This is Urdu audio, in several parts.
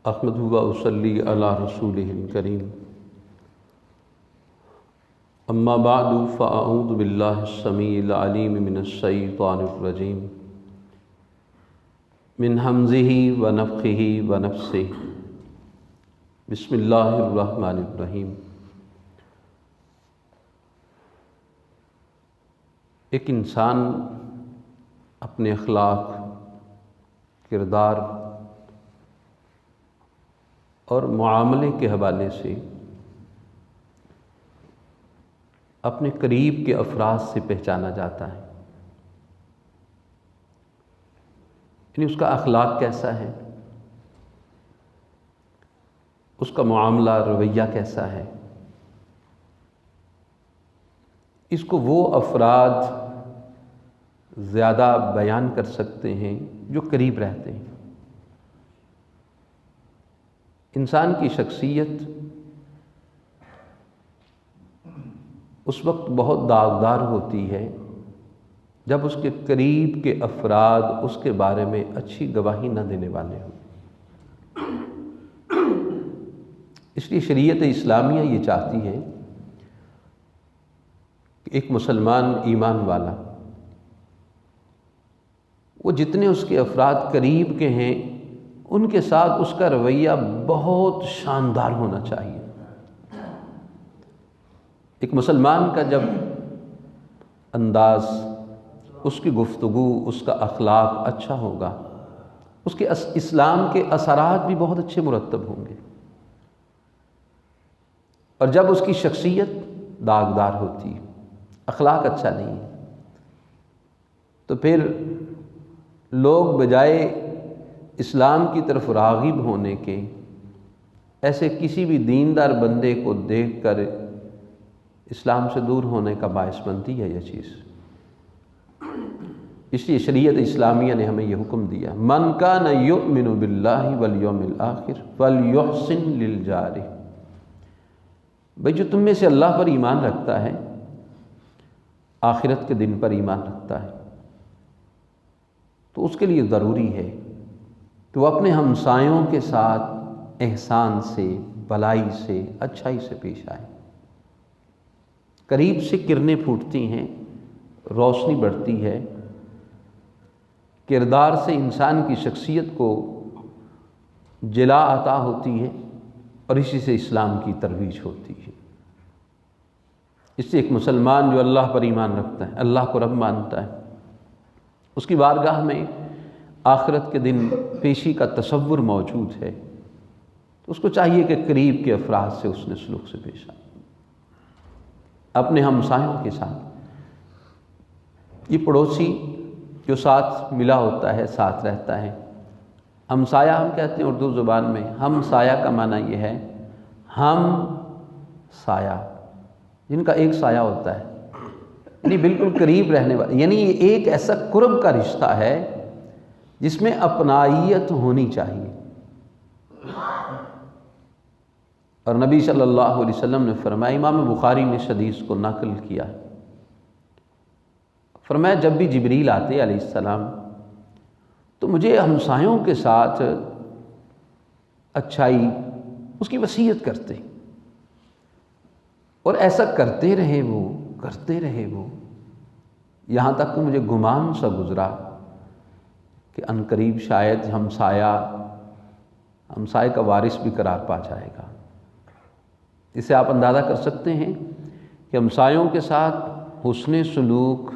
احمدہ و اصلی علی رسولہ الکریم اما بعد فاعوذ باللہ السمیع العلیم من الشیطان الرجیم من ہمزہ ونفخہ ونفثہ بسم اللہ الرحمن الرحیم۔ ایک انسان اپنے اخلاق، کردار اور معاملے کے حوالے سے اپنے قریب کے افراد سے پہچانا جاتا ہے، یعنی اس کا اخلاق کیسا ہے، اس کا معاملہ رویہ کیسا ہے۔ اس کو وہ افراد زیادہ بیان کر سکتے ہیں جو قریب رہتے ہیں۔ انسان کی شخصیت اس وقت بہت داغدار ہوتی ہے جب اس کے قریب کے افراد اس کے بارے میں اچھی گواہی نہ دینے والے ہوں۔ اس لیے شریعت اسلامیہ یہ چاہتی ہے کہ ایک مسلمان ایمان والا وہ جتنے اس کے افراد قریب کے ہیں ان کے ساتھ اس کا رویہ بہت شاندار ہونا چاہیے۔ ایک مسلمان کا جب انداز، اس کی گفتگو، اس کا اخلاق اچھا ہوگا، اس کے اسلام کے اثرات بھی بہت اچھے مرتب ہوں گے۔ اور جب اس کی شخصیت داغدار ہوتی ہے، اخلاق اچھا نہیں ہے، تو پھر لوگ بجائے اسلام کی طرف راغب ہونے کے ایسے کسی بھی دیندار بندے کو دیکھ کر اسلام سے دور ہونے کا باعث بنتی ہے یہ چیز۔ اس لیے شریعت اسلامیہ نے ہمیں یہ حکم دیا، من کان یؤمن باللہ والیوم الآخر فلیحسن للجار۔ بھئی جو تم میں سے اللہ پر ایمان رکھتا ہے، آخرت کے دن پر ایمان رکھتا ہے، تو اس کے لیے ضروری ہے کہ وہ اپنے ہمسایوں کے ساتھ احسان سے، بھلائی سے، اچھائی سے پیش آئے۔ قریب سے کرنیں پھوٹتی ہیں، روشنی بڑھتی ہے، کردار سے انسان کی شخصیت کو جلا عطا ہوتی ہے، اور اسی سے اسلام کی ترویج ہوتی ہے۔ اس سے ایک مسلمان جو اللہ پر ایمان رکھتا ہے، اللہ کو رب مانتا ہے، اس کی بارگاہ میں آخرت کے دن پیشی کا تصور موجود ہے، تو اس کو چاہیے کہ قریب کے افراد سے اس نے سلوک سے پیش آئے، اپنے ہمسایوں کے ساتھ۔ یہ پڑوسی جو ساتھ ملا ہوتا ہے، ساتھ رہتا ہے، ہمسایہ ہم کہتے ہیں اردو زبان میں، ہم سایہ کا معنی یہ ہے ہم سایہ، جن کا ایک سایہ ہوتا ہے، یعنی بالکل قریب رہنے والے، یعنی یہ ایک ایسا قرب کا رشتہ ہے جس میں اپنائیت ہونی چاہیے۔ اور نبی صلی اللہ علیہ وسلم نے فرمایا، امام بخاری نے اس حدیث کو نقل کیا ہے، فرمایا جب بھی جبریل آتے علیہ السلام تو مجھے ہمسایوں کے ساتھ اچھائی اس کی وصیت کرتے، اور ایسا کرتے رہے وہ یہاں تک کہ مجھے گمان سا گزرا کہ عنقریب شاید ہمسائے کا وارث بھی قرار پا جائے گا۔ اس سے آپ اندازہ کر سکتے ہیں کہ ہمسایوں کے ساتھ حسن سلوک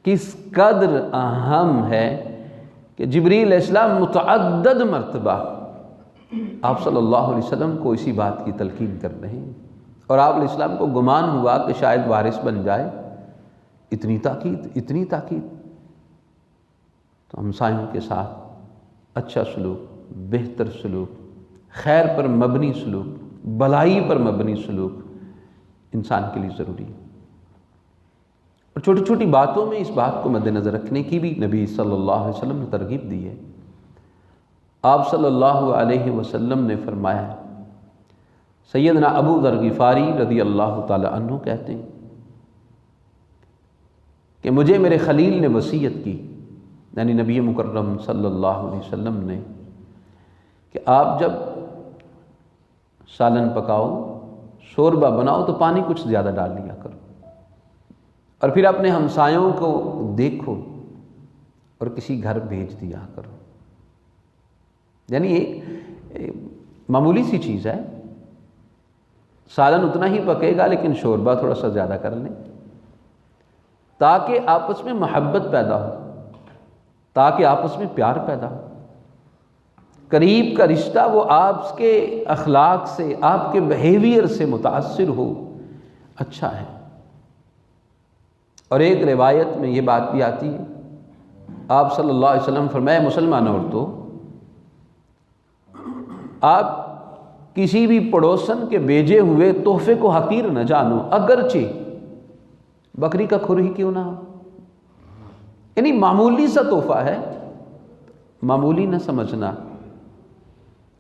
کس قدر اہم ہے کہ جبریل علیہ السلام متعدد مرتبہ آپ صلی اللہ علیہ وسلم کو اسی بات کی تلقین کر رہے ہیں، اور آپ علیہ السلام کو گمان ہوا کہ شاید وارث بن جائے۔ اتنی تاکید، تو ہمسایوں کے ساتھ اچھا سلوک، بہتر سلوک، خیر پر مبنی سلوک، بھلائی پر مبنی سلوک انسان کے لیے ضروری ہے۔ اور چھوٹی چھوٹی باتوں میں اس بات کو مد نظر رکھنے کی بھی نبی صلی اللہ علیہ وسلم نے ترغیب دی ہے۔ آپ صلی اللہ علیہ وسلم نے فرمایا، سیدنا ابو ذر غفاری رضی اللہ تعالی عنہ کہتے ہیں کہ مجھے میرے خلیل نے وصیت کی، یعنی نبی مکرم صلی اللہ علیہ وسلم نے، کہ آپ جب سالن پکاؤ، شوربہ بناؤ تو پانی کچھ زیادہ ڈال لیا کرو، اور پھر اپنے ہمسایوں کو دیکھو اور کسی گھر بھیج دیا کرو۔ یعنی ایک معمولی سی چیز ہے، سالن اتنا ہی پکے گا لیکن شوربہ تھوڑا سا زیادہ کر لیں، تاکہ آپس میں محبت پیدا ہو، تاکہ آپس میں پیار پیدا ہو۔ قریب کا رشتہ وہ آپ کے اخلاق سے، آپ کے بیہیویئر سے متاثر ہو، اچھا ہے۔ اور ایک روایت میں یہ بات بھی آتی ہے، آپ صلی اللہ علیہ وسلم فرمائے، مسلمان عورتوں، آپ کسی بھی پڑوسن کے بھیجے ہوئے تحفے کو حقیر نہ جانو، اگرچہ بکری کا کھر ہی کیوں نہ ہو۔ یعنی معمولی سا تحفہ ہے، معمولی نہ سمجھنا۔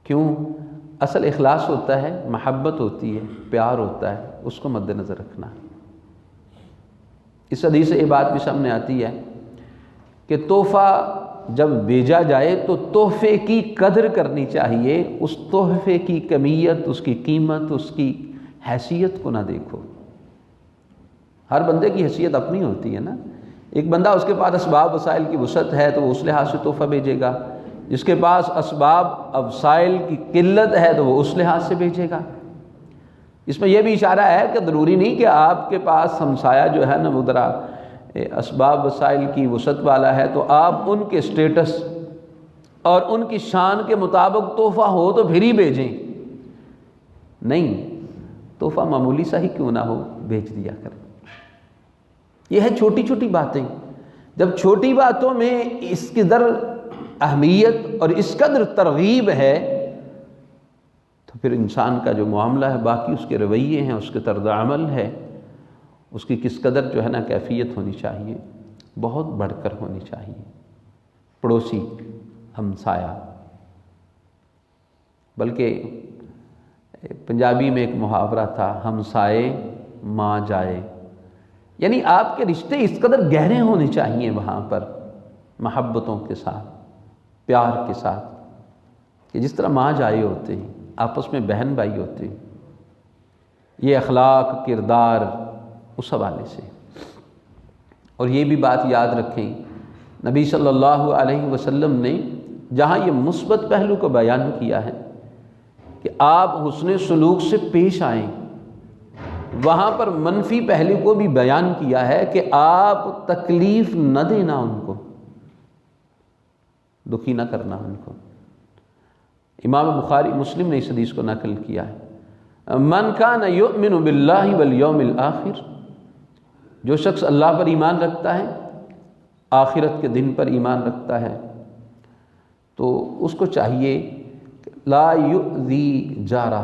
کیوں؟ اصل اخلاص ہوتا ہے، محبت ہوتی ہے، پیار ہوتا ہے، اس کو مد نظر رکھنا۔ اس حدیث سے یہ بات بھی سامنے آتی ہے کہ تحفہ جب بھیجا جائے تو تحفے کی قدر کرنی چاہیے، اس تحفے کی کمیت، اس کی قیمت، اس کی حیثیت کو نہ دیکھو۔ ہر بندے کی حیثیت اپنی ہوتی ہے نا۔ ایک بندہ، اس کے پاس اسباب وسائل کی وسعت ہے تو وہ اس لحاظ سے تحفہ بھیجے گا، جس کے پاس اسباب وسائل کی قلت ہے تو وہ اس لحاظ سے بھیجے گا۔ اس میں یہ بھی اشارہ ہے کہ ضروری نہیں کہ آپ کے پاس ہمسایہ جو ہے نا وہ ذرا اسباب وسائل کی وسعت والا ہے تو آپ ان کے سٹیٹس اور ان کی شان کے مطابق تحفہ ہو تو پھر ہی بھیجیں۔ نہیں، تحفہ معمولی سا ہی کیوں نہ ہو، بھیج دیا کریں۔ یہ ہے چھوٹی چھوٹی باتیں۔ جب چھوٹی باتوں میں اس قدر اہمیت اور اس قدر ترغیب ہے تو پھر انسان کا جو معاملہ ہے، باقی اس کے رویے ہیں، اس کے طرز عمل ہے، اس کی کس قدر جو ہے نا کیفیت ہونی چاہیے، بہت بڑھ کر ہونی چاہیے۔ پڑوسی، ہمسایہ، بلکہ پنجابی میں ایک محاورہ تھا، ہمسائے ماں جائے، یعنی آپ کے رشتے اس قدر گہرے ہونے چاہیے وہاں پر، محبتوں کے ساتھ، پیار کے ساتھ، کہ جس طرح ماں جائے ہوتے ہیں، آپس میں بہن بھائی ہوتے ہیں۔ یہ اخلاق، کردار، اس حوالے سے۔ اور یہ بھی بات یاد رکھیں، نبی صلی اللہ علیہ وسلم نے جہاں یہ مثبت پہلو کو بیان کیا ہے کہ آپ حسن سلوک سے پیش آئیں، وہاں پر منفی پہلو کو بھی بیان کیا ہے کہ آپ تکلیف نہ دینا، ان کو دکھی نہ کرنا ان کو۔ امام بخاری مسلم نے اس حدیث کو نقل کیا ہے، من کان یؤمن باللہ والیوم الآخر، جو شخص اللہ پر ایمان رکھتا ہے، آخرت کے دن پر ایمان رکھتا ہے، تو اس کو چاہیے کہ لا یؤذی جارہ،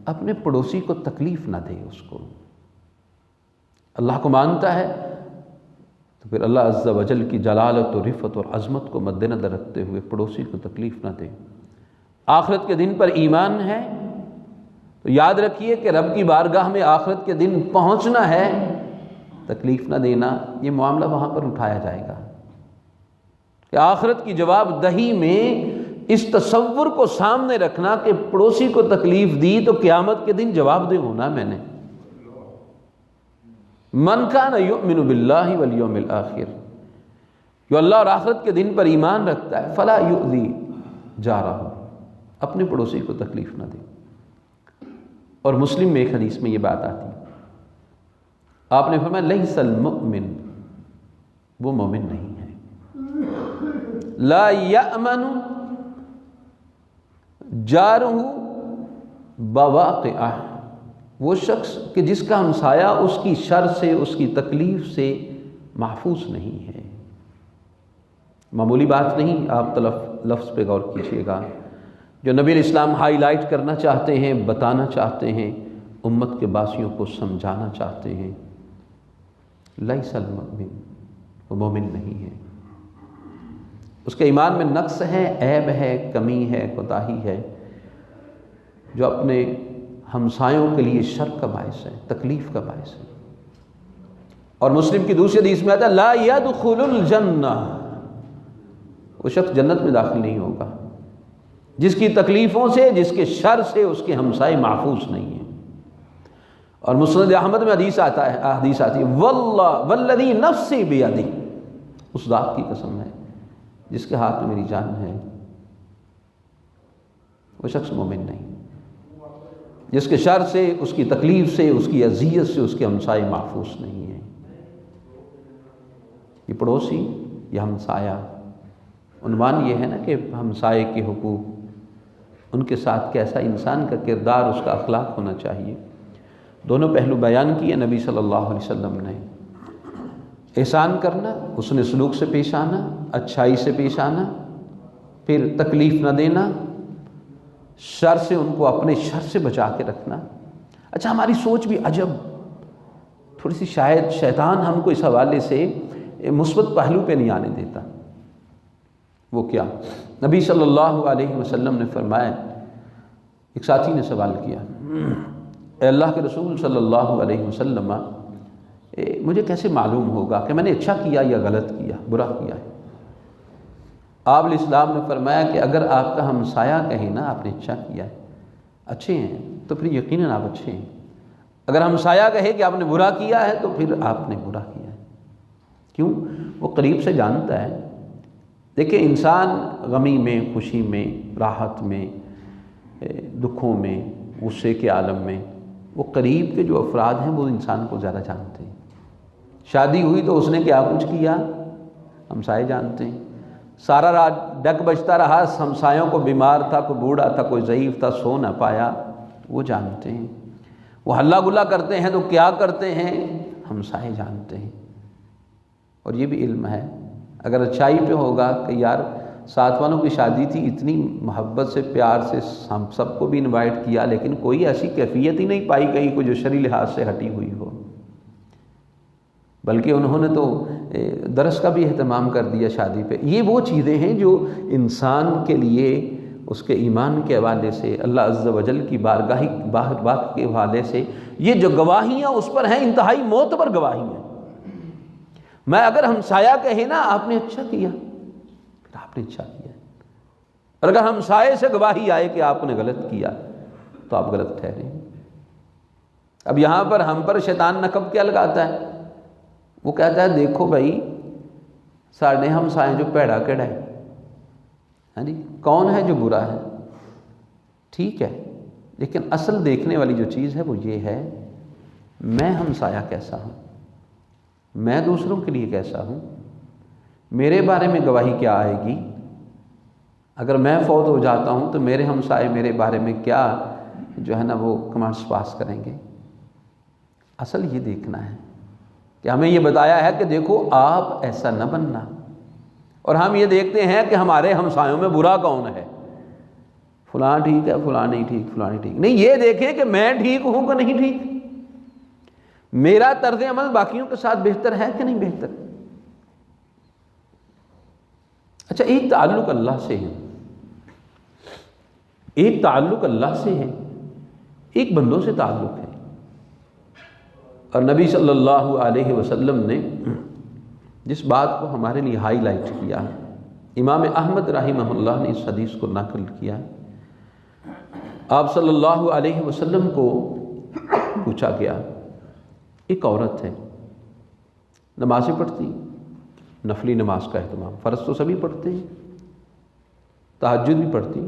اپنے پڑوسی کو تکلیف نہ دے۔ اس کو اللہ کو مانتا ہے تو پھر اللہ عز و جل کی جلالت و رفعت اور عظمت کو مد نظر رکھتے ہوئے پڑوسی کو تکلیف نہ دے۔ آخرت کے دن پر ایمان ہے تو یاد رکھیے کہ رب کی بارگاہ میں آخرت کے دن پہنچنا ہے، تکلیف نہ دینا، یہ معاملہ وہاں پر اٹھایا جائے گا کہ آخرت کی جواب دہی میں اس تصور کو سامنے رکھنا کہ پڑوسی کو تکلیف دی تو قیامت کے دن جواب دہ ہونا میں نے۔ من کان یؤمن باللہ والیوم الآخر، جو اللہ اور آخرت کے دن پر ایمان رکھتا ہے، فلا یؤذی جارہ، اپنے پڑوسی کو تکلیف نہ دے۔ اور مسلم میں ایک حدیث میں یہ بات آتی ہے، آپ نے فرمایا لیس المؤمن، وہ مومن نہیں ہے، لا یأمن جارہ بواقعہ، وہ شخص کہ جس کا ہمسایہ اس کی شر سے، اس کی تکلیف سے محفوظ نہیں ہے۔ معمولی بات نہیں، آپ لفظ پہ غور کیجیے گا، جو نبی علیہ السلام ہائی لائٹ کرنا چاہتے ہیں، بتانا چاہتے ہیں، امت کے باسیوں کو سمجھانا چاہتے ہیں۔ لیس المؤمن، وہ مومن نہیں ہے، اس کے ایمان میں نقص ہے، عیب ہے، کمی ہے، کوتاہی ہے، جو اپنے ہمسایوں کے لیے شر کا باعث ہے، تکلیف کا باعث ہے۔ اور مسلم کی دوسری حدیث میں آتا ہے لا يدخل الجنہ، وہ شخص جنت میں داخل نہیں ہوگا۔ جس کی تکلیفوں سے، جس کے شر سے اس کے ہمسائے محفوظ نہیں ہیں۔ اور مسند احمد میں حدیث آتی ہے واللہ والذی نفسی بیدہ، اس ذات کی قسم ہے جس کے ہاتھ میں میری جان ہے، وہ شخص مومن نہیں جس کے شر سے، اس کی تکلیف سے، اس کی اذیت سے اس کے ہمسائے محفوظ نہیں ہیں۔ یہ پڑوسی یا ہمسایہ، عنوان یہ ہے نا کہ ہمسائے کے حقوق، ان کے ساتھ کیسا انسان کا کردار، اس کا اخلاق ہونا چاہیے۔ دونوں پہلو بیان کیے نبی صلی اللہ علیہ وسلم نے۔ احسان کرنا، حسن سلوک سے پیش آنا، اچھائی سے پیش آنا، پھر تکلیف نہ دینا، شر سے ان کو اپنے شر سے بچا کے رکھنا۔ اچھا، ہماری سوچ بھی عجب، تھوڑی سی شاید شیطان ہم کو اس حوالے سے مثبت پہلو پہ نہیں آنے دیتا۔ وہ کیا؟ نبی صلی اللہ علیہ وسلم نے فرمایا، ایک ساتھی نے سوال کیا، اے اللہ کے رسول صلی اللہ علیہ وسلم، مجھے کیسے معلوم ہوگا کہ میں نے اچھا کیا یا غلط کیا، برا کیا ہے؟ آپ علیہ السلام نے فرمایا کہ اگر آپ کا ہمسایہ کہے نا آپ نے اچھا کیا ہے، اچھے ہیں، تو پھر یقیناً آپ اچھے ہیں۔ اگر ہمسایہ کہے کہ آپ نے برا کیا ہے تو پھر آپ نے برا کیا ہے۔ کیوں؟ وہ قریب سے جانتا ہے۔ دیکھیں، انسان غمی میں، خوشی میں، راحت میں، دکھوں میں، غصے کے عالم میں، وہ قریب کے جو افراد ہیں وہ انسان کو زیادہ جانتے ہیں۔ شادی ہوئی تو اس نے کیا کچھ کیا، ہمسائے جانتے ہیں۔ سارا رات ڈک بجتا رہا، ہمسایوں کو بیمار تھا، کوئی بوڑھا تھا، کوئی ضعیف تھا، سو نہ پایا، وہ جانتے ہیں۔ وہ ہلا گلا کرتے ہیں تو کیا کرتے ہیں، ہمسائے جانتے ہیں۔ اور یہ بھی علم ہے، اگر اچھائی پہ ہوگا کہ یار ساتھ والوں کی شادی تھی، اتنی محبت سے، پیار سے ہم سب کو بھی انوائٹ کیا، لیکن کوئی ایسی کیفیت ہی نہیں پائی کہیں کو جو شرعی لحاظ سے ہٹی ہوئی ہو، بلکہ انہوں نے تو درس کا بھی اہتمام کر دیا شادی پہ۔ یہ وہ چیزیں ہیں جو انسان کے لیے اس کے ایمان کے حوالے سے، اللہ عز و جل کی بارگاہ کے حوالے سے، یہ جو گواہیاں اس پر ہیں، انتہائی معتبر گواہیاں۔ میں اگر ہمسایہ کہے نا آپ نے اچھا کیا، پھر آپ نے اچھا کیا، اور اگر ہمسائے سے گواہی آئے کہ آپ نے غلط کیا تو آپ غلط ٹھہرے۔ اب یہاں پر ہم پر شیطان نقب کیا لگاتا ہے؟ وہ کہتا ہے دیکھو بھائی، ساڑھے ہمسائے جو پیڑا کیڑا ہے، ہاں جی، کون ہے جو برا ہے؟ ٹھیک ہے، لیکن اصل دیکھنے والی جو چیز ہے وہ یہ ہے، میں ہمسایہ کیسا ہوں، میں دوسروں کے لیے کیسا ہوں، میرے بارے میں گواہی کیا آئے گی؟ اگر میں فوت ہو جاتا ہوں تو میرے ہمسائے میرے بارے میں کیا جو ہے نا وہ کمنٹس پاس کریں گے؟ اصل یہ دیکھنا ہے کہ ہمیں یہ بتایا ہے کہ دیکھو آپ ایسا نہ بننا، اور ہم یہ دیکھتے ہیں کہ ہمارے ہمسایوں میں برا کون ہے، فلاں ٹھیک ہے، فلاں نہیں ٹھیک، فلاں نہیں ٹھیک۔ نہیں، یہ دیکھیں کہ میں ٹھیک ہوں کہ نہیں ٹھیک، میرا طرز عمل باقیوں کے ساتھ بہتر ہے کہ نہیں بہتر۔ اچھا، ایک تعلق اللہ سے ہے، ایک تعلق اللہ سے ہے، ایک بندوں سے تعلق ہے۔ اور نبی صلی اللہ علیہ وسلم نے جس بات کو ہمارے لیے ہائی لائٹ کیا، امام احمد رحمہ اللہ نے اس حدیث کو نقل کیا۔ آپ صلی اللہ علیہ وسلم کو پوچھا گیا، ایک عورت ہے، نمازیں پڑھتی، نفلی نماز کا اہتمام، فرض تو سبھی پڑھتے ہیں، تہجد بھی پڑھتی،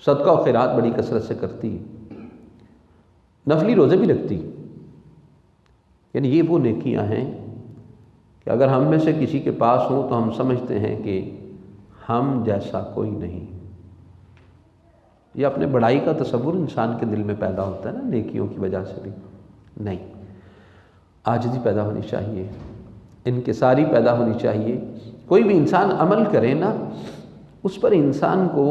صدقہ و خیرات بڑی کثرت سے کرتی، نفلی روزے بھی رکھتی۔ یعنی یہ وہ نیکیاں ہیں کہ اگر ہم میں سے کسی کے پاس ہوں تو ہم سمجھتے ہیں کہ ہم جیسا کوئی نہیں۔ یہ اپنے بڑائی کا تصور انسان کے دل میں پیدا ہوتا ہے نا، نیکیوں کی وجہ سے بھی نہیں، عاجزی پیدا ہونی چاہیے، انکساری پیدا ہونی چاہیے۔ کوئی بھی انسان عمل کرے نا، اس پر انسان کو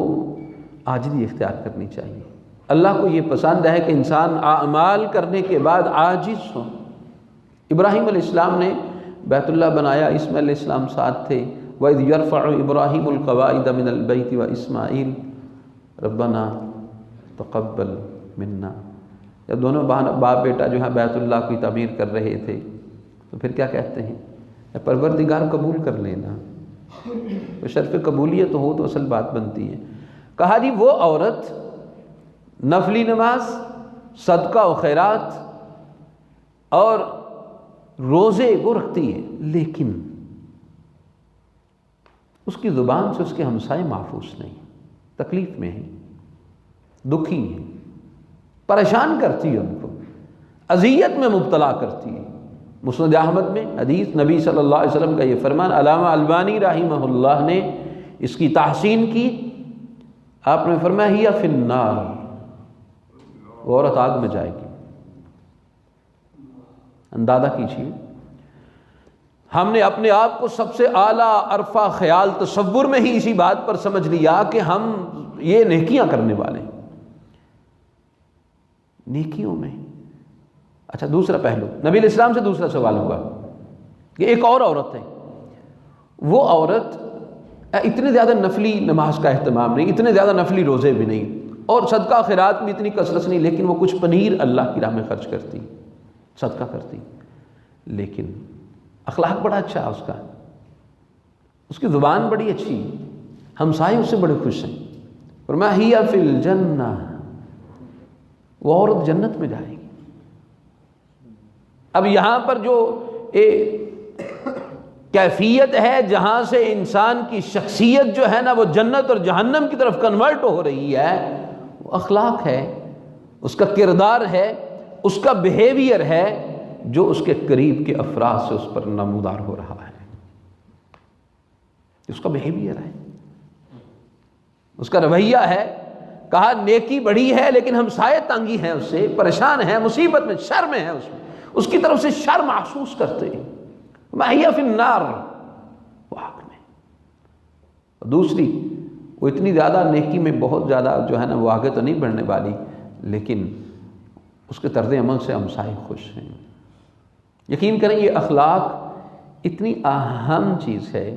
عاجزی اختیار کرنی چاہیے۔ اللہ کو یہ پسند ہے کہ انسان اعمال کرنے کے بعد عاجز ہو۔ ابراہیم علیہ السلام نے بیت اللہ بنایا، اسماعیل علیہ السلام ساتھ تھے، وَإِذْ يَرْفَعُ إِبْرَاهِيمُ الْقَوَاعِدَ مِنَ الْبَيْتِ وَإِسْمَاعِيلُ رَبَّنَا تَقَبَّلْ مِنَّا۔ جب دونوں باپ بیٹا جو ہے بیت اللہ کی تعمیر کر رہے تھے تو پھر کیا کہتے ہیں؟ اے پروردگار قبول کر لینا۔ تو شرف قبولیت ہو تو اصل بات بنتی ہے۔ کہا جی وہ عورت نفلی نماز، صدقہ و خیرات اور روزے وہ رکھتی ہے، لیکن اس کی زبان سے اس کے ہمسائے محفوظ نہیں، تکلیف میں ہیں، دکھی ہیں، پریشان کرتی ہے، ان کو اذیت میں مبتلا کرتی ہے۔ مسند احمد میں حدیث، نبی صلی اللہ علیہ وسلم کا یہ فرمان، علامہ البانی رحمہ اللہ نے اس کی تحسین کی۔ آپ نے فرمایا ہی فی النار، وہ عورت آگ میں جائے گی۔ اندازہ کیجیے، ہم نے اپنے آپ کو سب سے اعلیٰ عرفہ خیال تصور میں ہی اسی بات پر سمجھ لیا کہ ہم یہ نیکیاں کرنے والے ہیں، نیکیوں میں۔ اچھا، دوسرا پہلو، نبی علیہ السلام سے دوسرا سوال ہوا کہ ایک اور عورت ہے، وہ عورت اتنے زیادہ نفلی نماز کا اہتمام نہیں، اتنے زیادہ نفلی روزے بھی نہیں، اور صدقہ خیرات بھی اتنی کثرت نہیں، لیکن وہ کچھ پنیر اللہ کی راہ میں خرچ کرتی، صدقہ کرتی، لیکن اخلاق بڑا اچھا ہے اس کی زبان بڑی اچھی، ہمسائے اس سے بڑے خوش ہیں۔ فرمایا ہی فی الجنہ، وہ عورت جنت میں جائے گی۔ اب یہاں پر جو کیفیت ہے جہاں سے انسان کی شخصیت جو ہے نا وہ جنت اور جہنم کی طرف کنورٹ ہو رہی ہے، وہ اخلاق ہے، اس کا کردار ہے، اس کا بیہیویئر ہے، جو اس کے قریب کے افراد سے اس پر نمودار ہو رہا ہے، اس کا بیہیویئر ہے، اس کا رویہ ہے۔ کہا نیکی بڑی ہے لیکن ہمسائے تنگی ہیں، اس سے پریشان ہیں، مصیبت میں، شر میں ہیں، اس کی طرف سے شر محسوس کرتے ہیں، مَهِيَ فِي النَّارِ، وہ آگ میں۔ دوسری، وہ اتنی زیادہ نیکی میں بہت زیادہ جو ہے نا وہ آگے تو نہیں بڑھنے والی، لیکن اس کے طرز عمل سے ہمسائے خوش ہیں۔ یقین کریں یہ اخلاق اتنی اہم چیز ہے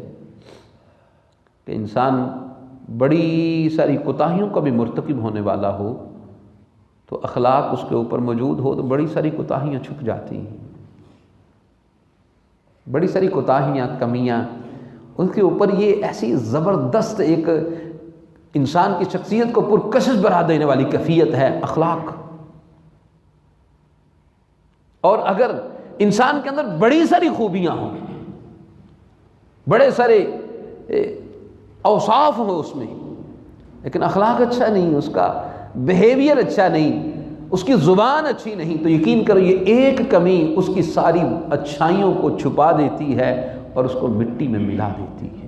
کہ انسان بڑی ساری کوتاہیوں کا بھی مرتکب ہونے والا ہو تو اخلاق اس کے اوپر موجود ہو تو بڑی ساری کوتاہیاں چھپ جاتی ہیں، بڑی ساری کوتاہیاں، کمیاں، ان کے اوپر یہ ایسی زبردست ایک انسان کی شخصیت کو پرکشش بنا دینے والی کیفیت ہے اخلاق۔ اور اگر انسان کے اندر بڑی ساری خوبیاں ہوں، بڑے سارے اوصاف ہوں اس میں، لیکن اخلاق اچھا نہیں، اس کا بیہیویئر اچھا نہیں، اس کی زبان اچھی نہیں، تو یقین کرو یہ ایک کمی اس کی ساری اچھائیوں کو چھپا دیتی ہے اور اس کو مٹی میں ملا دیتی ہے۔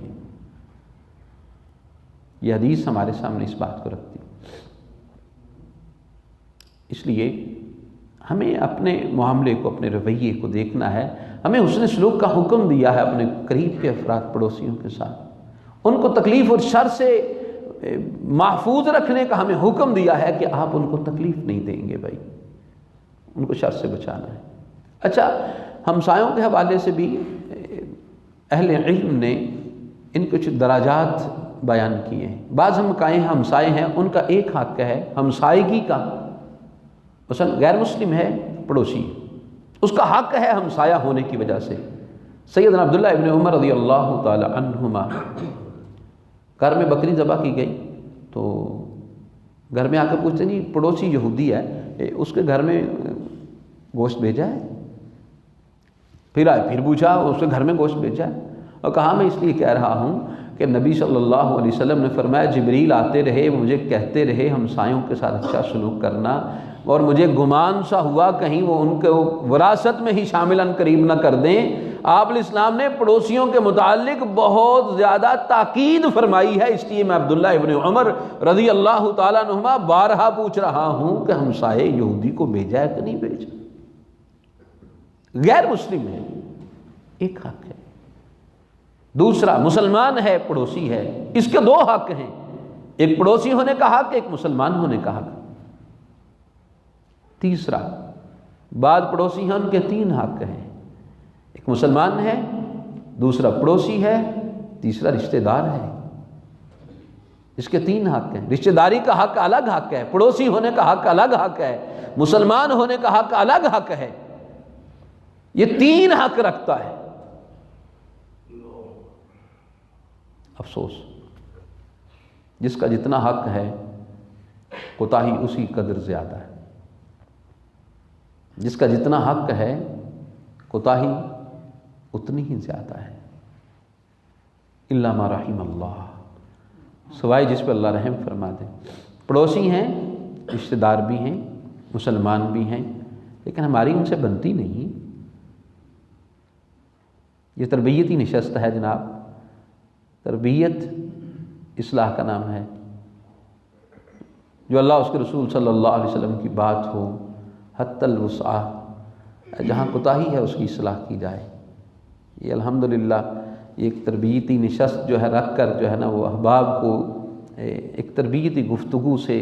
یہ حدیث ہمارے سامنے اس بات کو رکھتی ہے۔ اس لیے ہمیں اپنے معاملے کو، اپنے رویے کو دیکھنا ہے۔ ہمیں حسن سلوک کا حکم دیا ہے اپنے قریب کے افراد، پڑوسیوں کے ساتھ، ان کو تکلیف اور شر سے محفوظ رکھنے کا ہمیں حکم دیا ہے کہ آپ ان کو تکلیف نہیں دیں گے، بھائی ان کو شر سے بچانا ہے۔ اچھا، ہمسایوں کے حوالے سے بھی اہل علم نے ان کچھ دراجات بیان کیے ہیں۔ بعض ہمسائے ہیں، ان کا ایک حق ہے ہمسائیگی کا، مثلا غیر مسلم ہے، پڑوسی، اس کا حق ہے ہمسایہ ہونے کی وجہ سے۔ سیدنا عبداللہ ابن عمر رضی اللہ تعالی عنہما، گھر میں بکری ذبح کی گئی تو گھر میں آ کر پوچھتے نہیں، پڑوسی یہودی ہے، اس کے گھر میں گوشت بھیجا ہے؟ پھر آئے، پھر پوچھا، اس کے گھر میں گوشت بھیجا ہے؟ اور کہا میں اس لیے کہہ رہا ہوں کہ نبی صلی اللہ علیہ وسلم نے فرمایا جبریل آتے رہے، مجھے کہتے رہے ہمسایوں کے ساتھ اچھا سلوک کرنا، اور مجھے گمان سا ہوا کہیں وہ ان کو وراثت میں ہی شامل ان قریب نہ کر دیں۔ آپ علیہ السلام نے پڑوسیوں کے متعلق بہت زیادہ تاکید فرمائی ہے، اس لیے میں عبداللہ ابن عمر رضی اللہ تعالیٰ عنہما بارہا پوچھ رہا ہوں کہ ہمسائے یہودی کو بھیجا ہے کہ نہیں بھیجا؟ غیر مسلم ہے، ایک حق ہے، دوسرا مسلمان ہے، پڑوسی ہے، اس کے دو حق ہیں، ایک پڑوسی ہونے کا حق، ایک مسلمان ہونے کا حق۔ تیسرا، بعض پڑوسی ہیں ان کے تین حق ہیں، ایک مسلمان ہے، دوسرا پڑوسی ہے، تیسرا رشتہ دار ہے، اس کے تین حق ہیں۔ رشتہ داری کا حق الگ حق ہے، پڑوسی ہونے کا حق الگ حق ہے، مسلمان ہونے کا حق الگ حق ہے، یہ تین حق رکھتا ہے۔ افسوس جس کا جتنا حق ہے کوتاہی اسی قدر زیادہ ہے، جس کا جتنا حق ہے کوتاہی اتنی ہی زیادہ ہے، الا ما رحم اللہ، سوائے جس پہ اللہ رحم فرما دے۔ پڑوسی ہیں، رشتہ دار بھی ہیں، مسلمان بھی ہیں، لیکن ہماری ان سے بنتی نہیں۔ یہ تربیتی نشست ہے جناب، تربیت اصلاح کا نام ہے۔ جو اللہ اس کے رسول صلی اللہ علیہ وسلم کی بات ہو، حتی الوسع، جہاں کوتاہی ہے اس کی اصلاح کی جائے۔ یہ الحمدللہ ایک تربیتی نشست جو ہے رکھ کر جو ہے نا وہ احباب کو ایک تربیتی گفتگو سے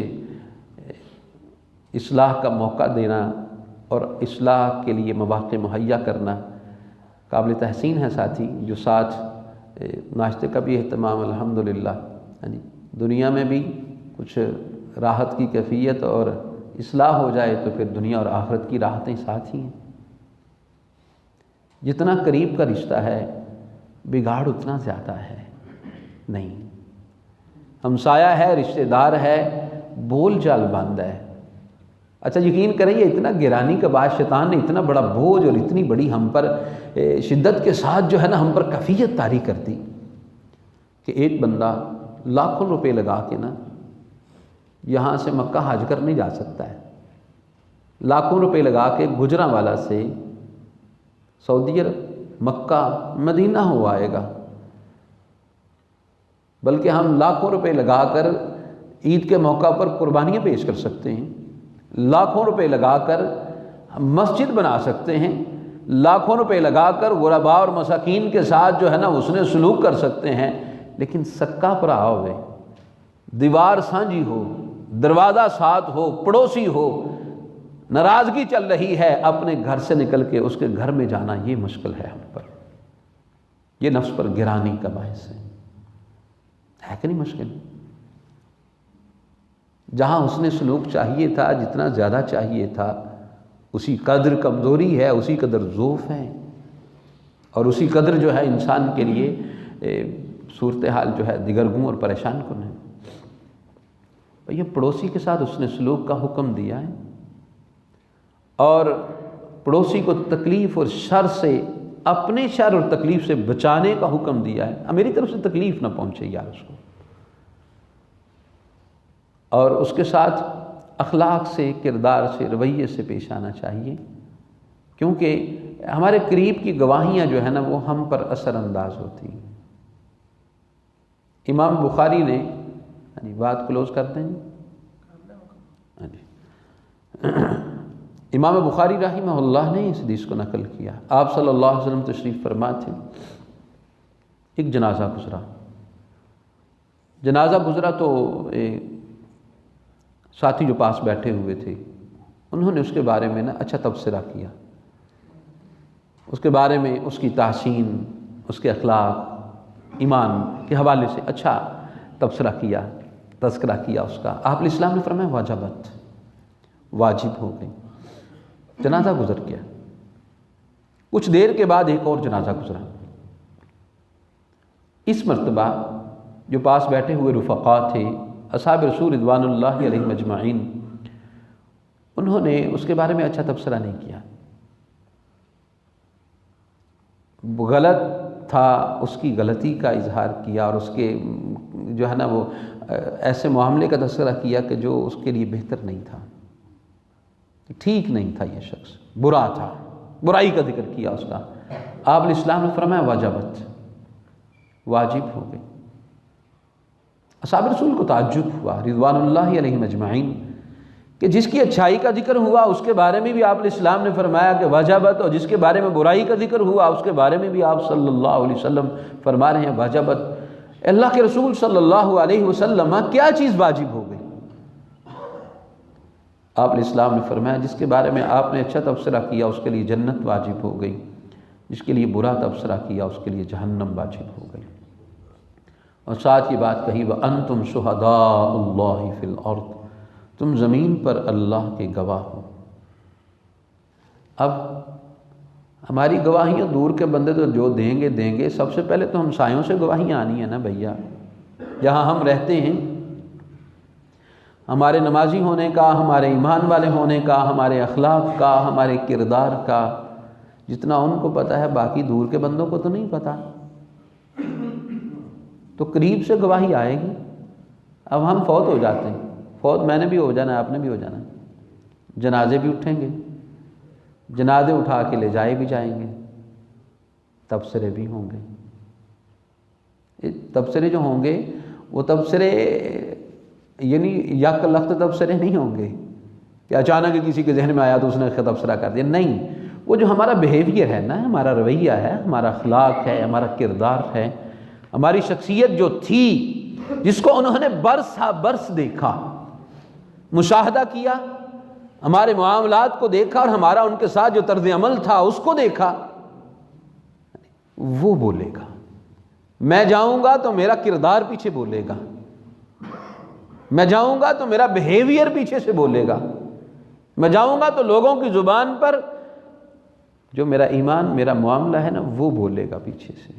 اصلاح کا موقع دینا اور اصلاح کے لیے مواقع مہیا کرنا قابل تحسین ہے ساتھی۔ جو ساتھ ناشتے کا بھی اہتمام الحمدللہ، دنیا میں بھی کچھ راحت کی کیفیت اور اصلاح ہو جائے تو پھر دنیا اور آخرت کی راحتیں ساتھ ہی ہیں۔ جتنا قریب کا رشتہ ہے بگاڑ اتنا زیادہ ہے نہیں۔ ہمسایہ ہے، رشتہ دار ہے، بول چال بند ہے۔ اچھا یقین کریں یہ اتنا گرانی کا باعث شیطان نے اتنا بڑا بوجھ اور اتنی بڑی ہم پر شدت کے ساتھ جو ہے نا ہم پر کفیت طاری کر دی کہ ایک بندہ لاکھوں روپے لگا کے نا یہاں سے مکہ حج کرنے جا سکتا ہے، لاکھوں روپے لگا کے گجرانوالہ سے سعودی عرب، مکہ، مدینہ ہو آئے گا، بلکہ ہم لاکھوں روپے لگا کر عید کے موقع پر قربانیاں پیش کر سکتے ہیں، لاکھوں روپے لگا کر ہم مسجد بنا سکتے ہیں، لاکھوں روپے لگا کر غرباء اور مساکین کے ساتھ جو ہے نا حسن سلوک کر سکتے ہیں، لیکن سکا پرا ہوئے، دیوار سانجھی ہو، دروازہ ساتھ ہو، پڑوسی ہو، ناراضگی چل رہی ہے، اپنے گھر سے نکل کے اس کے گھر میں جانا یہ مشکل ہے ہم پر، یہ نفس پر گرانی کا باعث ہے کہ نہیں مشکل؟ جہاں حسن سلوک چاہیے تھا، جتنا زیادہ چاہیے تھا، اسی قدر کمزوری ہے، اسی قدر ضعف ہے، اور اسی قدر جو ہے انسان کے لیے صورتحال جو ہے دیگرگوں اور پریشان کن ہے۔ یہ پڑوسی کے ساتھ حسن سلوک کا حکم دیا ہے، اور پڑوسی کو تکلیف اور شر سے، اپنے شر اور تکلیف سے بچانے کا حکم دیا ہے۔ میری طرف سے تکلیف نہ پہنچے یار اس کو، اور اس کے ساتھ اخلاق سے، کردار سے، رویے سے پیش آنا چاہیے، کیونکہ ہمارے قریب کی گواہیاں جو ہے نا وہ ہم پر اثر انداز ہوتی ہیں۔ امام بخاری نے بات کلوز کرتے ہیں امام بخاری رحمہ اللہ نے اس حدیث کو نقل کیا۔ آپ صلی اللہ علیہ وسلم تشریف فرما تھے، ایک جنازہ گزرا تو ساتھی جو پاس بیٹھے ہوئے تھے انہوں نے اس کے بارے میں نا اچھا تبصرہ کیا، اس کے بارے میں اس کی تحسین، اس کے اخلاق، ایمان کے حوالے سے اچھا تبصرہ کیا، تذکرہ کیا اس کا۔ آپ علیہ السلام نے فرمایا واجبت، واجب ہو گئی۔ جنازہ گزر گیا، کچھ دیر کے بعد ایک اور جنازہ گزرا۔ اس مرتبہ جو پاس بیٹھے ہوئے رفقا تھے، اصحاب رسول رضوان اللہ علیہم اجمعین، انہوں نے اس کے بارے میں اچھا تبصرہ نہیں کیا، غلط تھا، اس کی غلطی کا اظہار کیا، اور اس کے جو ہے نا وہ ایسے معاملے کا تذکرہ کیا کہ جو اس کے لیے بہتر نہیں تھا، ٹھیک نہیں تھا، یہ شخص برا تھا، برائی کا ذکر کیا اس کا۔ آپ علیہ السلام نے فرمایا واجبت، واجب ہو گئی۔ اصحاب رسول کو تعجب ہوا رضوان اللہ علیہم اجمعین کہ جس کی اچھائی کا ذکر ہوا اس کے بارے میں بھی آپ علیہ السلام نے فرمایا کہ واجبت، اور جس کے بارے میں برائی کا ذکر ہوا اس کے بارے میں بھی آپ صلی اللہ علیہ وسلم فرما رہے ہیں واجبت۔ اللہ کے رسول صلی اللہ علیہ وسلم کیا چیز واجب ہو گئی؟ آپ علیہ السلام نے فرمایا جس کے بارے میں آپ نے اچھا تبصرہ کیا اس کے لیے جنت واجب ہو گئی، جس کے لیے برا تبصرہ کیا اس کے لیے جہنم واجب ہو گئی۔ اور ساتھ یہ بات کہی وَأَنْتُمْ شُهَدَاءُ اللَّهِ فِي الْأَرْضِ، تم زمین پر اللہ کے گواہ ہو۔ اب ہماری گواہیاں دور کے بندے تو جو دیں گے، سب سے پہلے تو ہمسایوں سے گواہیاں آنی ہیں نا بھیا، جہاں ہم رہتے ہیں ہمارے نمازی ہونے کا، ہمارے ایمان والے ہونے کا، ہمارے اخلاق کا، ہمارے کردار کا جتنا ان کو پتہ ہے، باقی دور کے بندوں کو تو نہیں پتہ۔ تو قریب سے گواہی آئے گی۔ اب ہم فوت ہو جاتے ہیں، فوت میں نے بھی ہو جانا ہے، آپ نے بھی ہو جانا ہے، جنازے بھی اٹھیں گے، جنازے اٹھا کے لے جائے بھی جائیں گے، تبصرے بھی ہوں گے۔ تبصرے جو ہوں گے وہ تبصرے یعنی یک لخت تبصرے نہیں ہوں گے کہ اچانک کسی کے ذہن میں آیا تو اس نے تبصرہ کر دیا، نہیں، وہ جو ہمارا بیہیویئر ہے نا، ہمارا رویہ ہے، ہمارا اخلاق ہے، ہمارا کردار ہے، ہماری شخصیت جو تھی، جس کو انہوں نے برس ہا برس دیکھا، مشاہدہ کیا، ہمارے معاملات کو دیکھا اور ہمارا ان کے ساتھ جو طرز عمل تھا اس کو دیکھا، وہ بولے گا۔ میں جاؤں گا تو میرا کردار پیچھے بولے گا، میں جاؤں گا تو میرا بیہیویئر پیچھے سے بولے گا، میں جاؤں گا تو لوگوں کی زبان پر جو میرا ایمان، میرا معاملہ ہے نا، وہ بولے گا پیچھے سے۔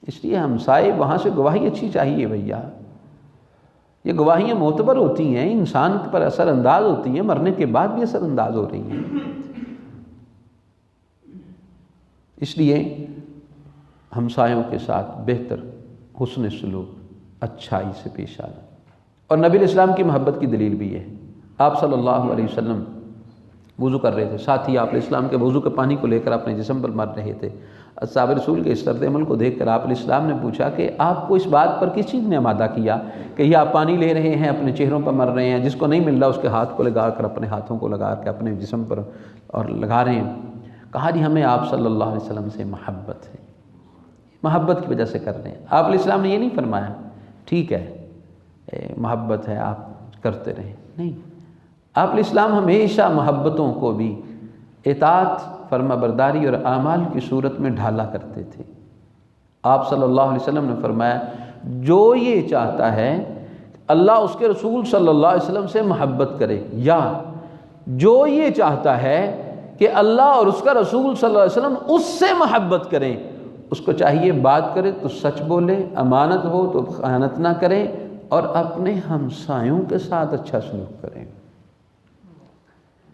اس لیے ہمسائے وہاں سے گواہی اچھی چاہیے بھیا۔ یہ گواہیاں معتبر ہوتی ہیں، انسان پر اثر انداز ہوتی ہیں، مرنے کے بعد بھی اثر انداز ہو رہی ہیں۔ اس لیے ہمسایوں کے ساتھ بہتر حسن سلوک، اچھائی سے پیش آنا۔ اور نبی الاسلام کی محبت کی دلیل بھی ہے۔ آپ صلی اللہ علیہ وسلم وضو کر رہے تھے، ساتھ ہی آپ علیہ السلام کے وضو کے پانی کو لے کر اپنے جسم پر مر رہے تھے۔ اصحاب رسول کے اس طرز عمل کو دیکھ کر آپ علیہ السلام نے پوچھا کہ آپ کو اس بات پر کس چیز نے آمادہ کیا کہ یہ آپ پانی لے رہے ہیں، اپنے چہروں پر مر رہے ہیں، جس کو نہیں مل رہا اس کے ہاتھ کو لگا کر، اپنے ہاتھوں کو لگا کے اپنے جسم پر اور لگا رہے ہیں؟ کہا جی ہمیں آپ صلی اللہ علیہ وسلم سے محبت ہے، محبت کی وجہ سے کر رہے ہیں۔ آپ علیہ السلام نے یہ نہیں فرمایا ٹھیک ہے محبت ہے آپ کرتے رہیں، نہیں، آپ علیہ السلام ہمیشہ محبتوں کو بھی اطاعت، فرما برداری اور اعمال کی صورت میں ڈھالا کرتے تھے۔ آپ صلی اللہ علیہ وسلم نے فرمایا جو یہ چاہتا ہے اللہ اس کے رسول صلی اللہ علیہ وسلم سے محبت کرے، یا جو یہ چاہتا ہے کہ اللہ اور اس کا رسول صلی اللہ علیہ وسلم اس سے محبت کریں، اس کو چاہیے بات کرے تو سچ بولے، امانت ہو تو خیانت نہ کرے، اور اپنے ہمسایوں کے ساتھ اچھا سلوک کریں۔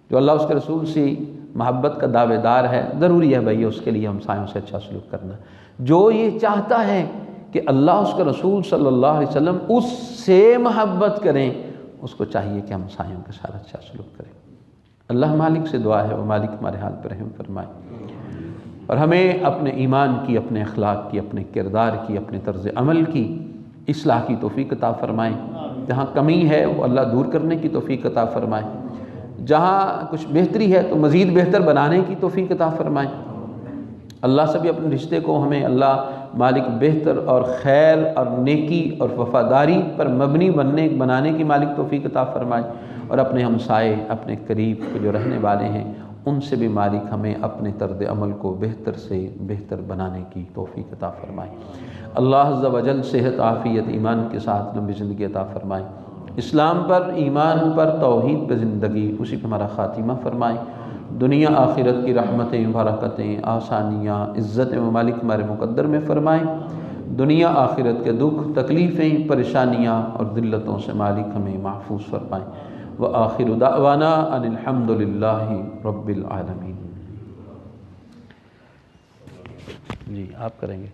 جو اللہ اس کے رسول سے محبت کا دعوے دار ہے، ضروری ہے بھائی اس کے لیے ہمسایوں سے اچھا سلوک کرنا۔ جو یہ چاہتا ہے کہ اللہ اس کے رسول صلی اللہ علیہ وسلم اس سے محبت کریں، اس کو چاہیے کہ ہمسایوں کے ساتھ اچھا سلوک کریں۔ اللہ مالک سے دعا ہے وہ مالک ہمارے حال پر رحم فرمائے، اور ہمیں اپنے ایمان کی، اپنے اخلاق کی، اپنے کردار کی، اپنے طرز عمل کی اصلاح کی توفیق عطا فرمائے۔ جہاں کمی ہے وہ اللہ دور کرنے کی توفیق عطا فرمائے، جہاں کچھ بہتری ہے تو مزید بہتر بنانے کی توفیق عطا فرمائے۔ اللہ سے بھی اپنے رشتے کو ہمیں اللہ مالک بہتر اور خیر اور نیکی اور وفاداری پر مبنی بنانے کی مالک توفیق عطا فرمائے، اور اپنے ہمسائے، اپنے قریب کے جو رہنے والے ہیں ان سے بھی مالک ہمیں اپنے طرز عمل کو بہتر سے بہتر بنانے کی توفیق عطا فرمائے۔ اللہ عز و جل صحت، عافیت، ایمان کے ساتھ لمبی زندگی عطا فرمائے، اسلام پر، ایمان پر، توحید پہ زندگی، اسی پہ ہمارا خاتمہ فرمائے۔ دنیا آخرت کی رحمتیں، برکتیں، آسانیاں، عزت ممالک ہمارے مقدر میں فرمائے۔ دنیا آخرت کے دکھ، تکلیفیں، پریشانیاں اور ذلتوں سے مالک ہمیں محفوظ فرمائے۔ وآخر دعوانا ان الحمد للہ رب العالمین۔ جی آپ کریں گے؟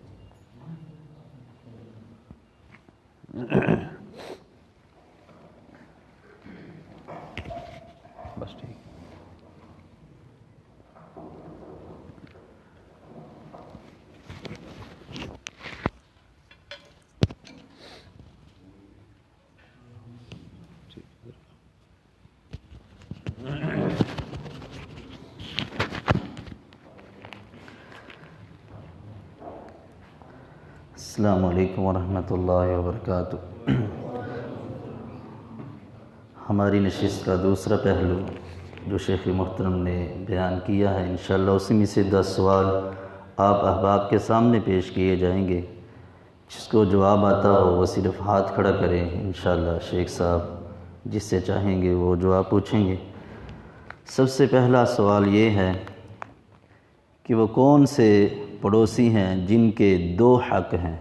بس ٹھیک۔ السلام علیکم ورحمۃ اللہ وبرکاتہ۔ ہماری نشست کا دوسرا پہلو جو شیخ محترم نے بیان کیا ہے، انشاءاللہ اسی میں سے 10 سوال آپ احباب کے سامنے پیش کیے جائیں گے۔ جس کو جواب آتا ہو وہ صرف ہاتھ کھڑا کریں، انشاءاللہ شیخ صاحب جس سے چاہیں گے وہ جواب پوچھیں گے۔ سب سے پہلا سوال یہ ہے کہ وہ کون سے پڑوسی ہیں جن کے 2 حق ہیں؟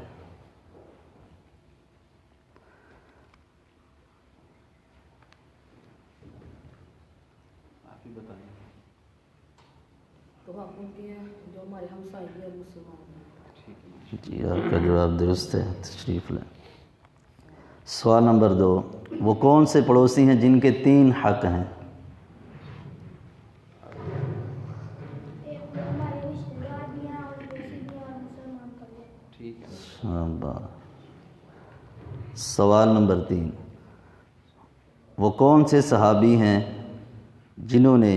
تو ہم ان کے ہیں جو ہمارے ہمسائے ہیں مسلمان ہیں۔ جی آپ کا جواب درست ہے، تشریف لیں۔ سوال نمبر 2، وہ کون سے پڑوسی ہیں جن کے 3 حق ہیں؟ سوال نمبر 3، وہ کون سے صحابی ہیں جنہوں نے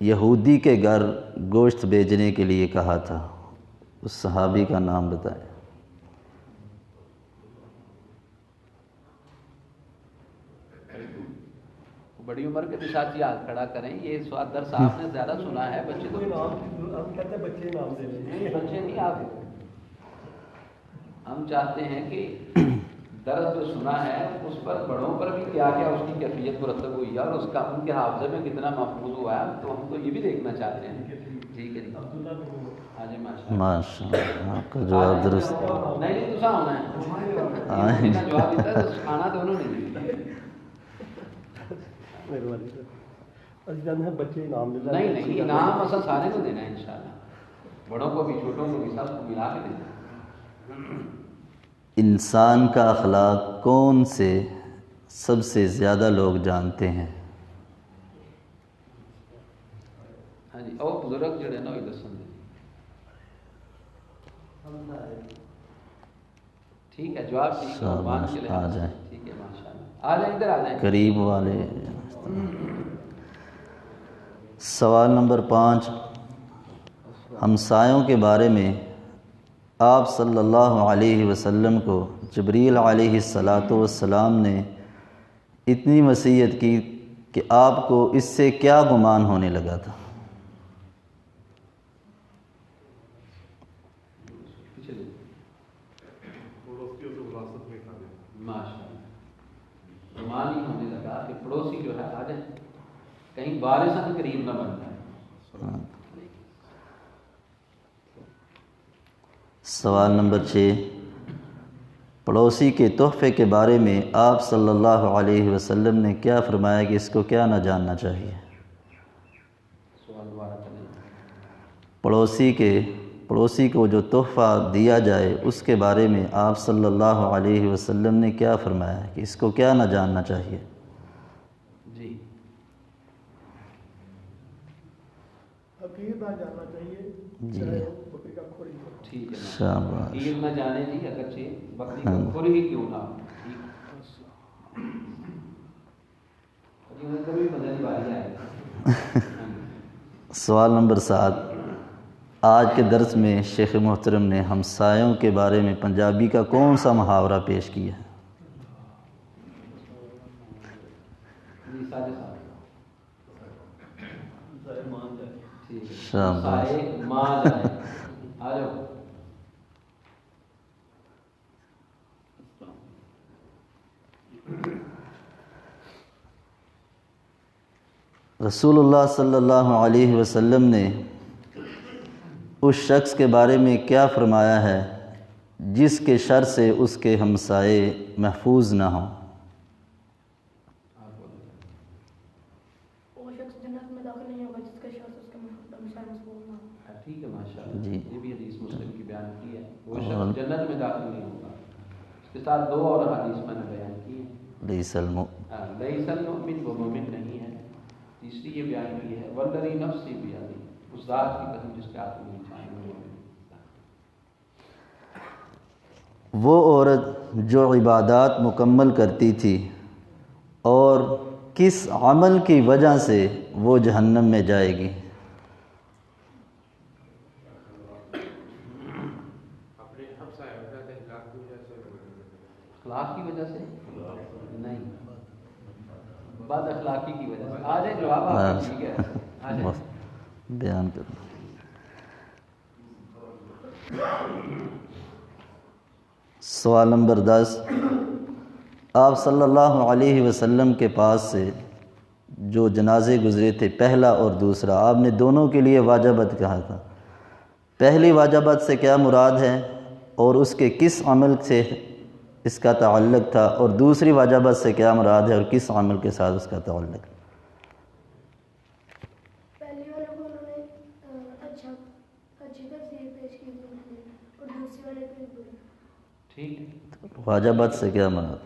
یہودی کے گھر گوشت بیچنے کے لیے کہا تھا؟ اس صحابی کا نام بتائیں۔ بڑی عمر کے ساتھی ہاتھ کھڑا کریں، یہ سوال درس آپ نے زیادہ سنا ہے، بچے تو بچے نہیں، آپ ہم چاہتے ہیں کہ درس جو سنا ہے اس پر بڑوں پر بھی کیا کیا اس کی کیفیت مرتب ہوئی ہے اور اس کا ان کے حافظے میں کتنا محفوظ ہوا ہے، تو ہم تو یہ بھی دیکھنا چاہتے ہیں۔ ٹھیک ہے جی، آجائیں ماشاء اللہ، آپ کا جواب درست ہے۔ نہیں دوسرا ہونا ہے، جواب دیتا ہے تو کھانا دونوں نہیں نہیں انعام اصل سارے کو دینا ہے انشاءاللہ، بڑوں کو بھی چھوٹوں کو بھی سب کو ملا کے دینا۔ انسان کا اخلاق کون سے سب سے زیادہ لوگ جانتے ہیں؟ ہاں جی، اور بزرگ جڑے نا ادھر سن دیں۔ ٹھیک ہے، جواب ٹھیک ہے، قربان کے آ لحاظ سے جائیں، ٹھیک ہے، ماشاءاللہ آ جائیں، ادھر آ جائیں قریب والے۔ سوال نمبر 5، ہمسایوں کے بارے میں آپ صلی اللہ علیہ وسلم کو جبریل علیہ السلام نے اتنی وصیت کی کہ آپ کو اس سے کیا گمان ہونے لگا تھا؟ گمان ہی ہونے لگا کہ پڑوسی جو ہے آ جائیں، کہیں وارثاً قریب نہ بن جائے۔ سوال نمبر 6، پڑوسی کے تحفے کے بارے میں آپ صلی اللہ علیہ وسلم نے کیا فرمایا کہ اس کو کیا نہ جاننا چاہیے؟ سوال دوبارہ کریں۔ پڑوسی کو جو تحفہ دیا جائے اس کے بارے میں آپ صلی اللہ علیہ وسلم نے کیا فرمایا کہ اس کو کیا نہ جاننا چاہیے؟ جی حقیق نہ جاننا چاہیے، جی بکری کا کھوری ہو۔ ٹھیک ہے، شاباش، عید نہ جانے جی، اگرچہ بکری کا کھوری ہی کیوں نہ ہو۔ کبھی بدل والی آئے۔ سوال نمبر 7، آج کے درس میں شیخ محترم نے ہمسایوں کے بارے میں پنجابی کا کون سا محاورہ پیش کیا ہے؟ شاباش، رسول اللہ صلی اللہ علیہ وسلم نے اس شخص کے بارے میں کیا فرمایا ہے جس کے شر سے اس کے ہمسائے محفوظ نہ ہوں؟ وہ شخص جنت میں داخل نہیں ہوگا جس کے شر سے اس کے ہمسائے محفوظ نہ ہوں۔ ٹھیک ہے، ماشاءاللہ، جی، یہ بھی حدیث مسلم کی بیان کی ہے، وہ شخص جنت میں داخل نہیں ہوگا۔ اس کے ساتھ 2 اور حدیث میں نے بیان کی ہے، لیس المؤمن، وہ مومن نہیں ہے۔ تیسری یہ بیان کی ہے، والذی نفسی بیدہ، اس ذات کی قسم جس کے ہاتھ میں چاہے وہ مومن۔ وہ عورت جو عبادات مکمل کرتی تھی اور کس عمل کی وجہ سے وہ جہنم میں جائے گی؟ اخلاق کی وجہ سے نہیں، بد اخلاقی کی وجہ سے۔ آ جائیں، جواب آپ کا ٹھیک ہے، آ جائیں۔ بیان کرنا۔ سوال نمبر 10، آپ صلی اللہ علیہ وسلم کے پاس سے جو جنازے گزرے تھے، پہلا اور دوسرا، آپ نے دونوں کے لیے واجبت کہا تھا۔ پہلی واجبت سے کیا مراد ہے اور اس کے کس عمل سے اس کا تعلق تھا، اور دوسری واجبت سے کیا مراد ہے اور کس عمل کے ساتھ اس کا تعلق؟ پہلی والا جانے کی بری ٹھیک خواجہ بد سے کیا مراد؟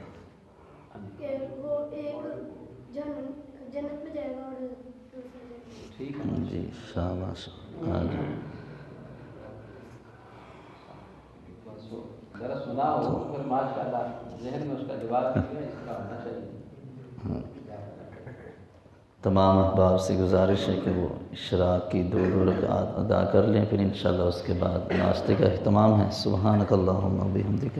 کہ وہ ایک جنت میں جائے گا اور دوسرا جنت۔ ٹھیک ہے جی شاباش. ہاں جی ذرا سنا ہو تو پھر ماشاء اللہ ذہن میں اس کا جواب کیا اس کا ہونا چاہیے. تمام احباب سے گزارش ہے کہ وہ اشراق کی 2 رکعات ادا کر لیں، پھر انشاءاللہ اس کے بعد ناشتے کا اہتمام ہے. سبحانک اللہم و بحمدک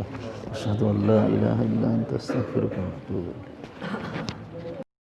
اشہد ان لا الہ الا انت استغفرک و اتوب الیک.